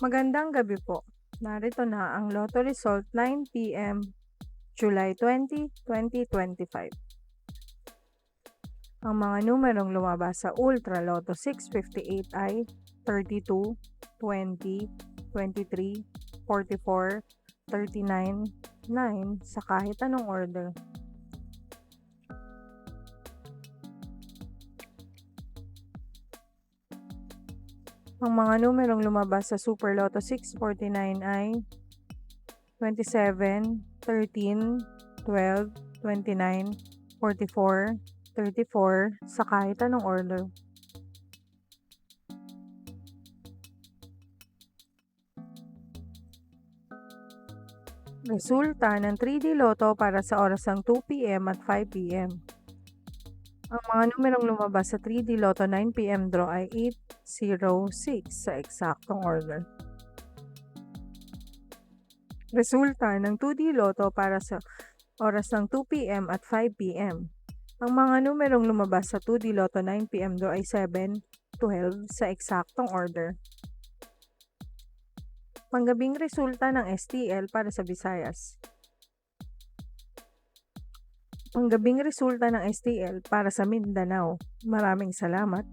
Magandang gabi po. Narito na ang Lotto result 9 p.m. July 20, 2025. Ang mga numerong lumabas sa Ultra Lotto 658 ay 32, 20, 23, 44, 39, 9 sa kahit anong order. Ang mga numerong lumabas sa Super Lotto 649 ay 27, 13, 12, 29, 44, 34 sa kahit anong order. Resulta ng 3D Lotto para sa orasang 2 p.m. at 5 p.m. Ang mga numerong lumabas sa 3D Lotto 9 p.m. draw ay 806 sa eksaktong order. Resulta ng 2D Lotto para sa oras ng 2 p.m. at 5 p.m. Ang mga numerong lumabas sa 2D Lotto 9 p.m. draw ay 7, 12 sa eksaktong order. Panggabing resulta ng STL para sa Visayas. Panggabing resulta ng STL para sa Mindanao. Maraming salamat.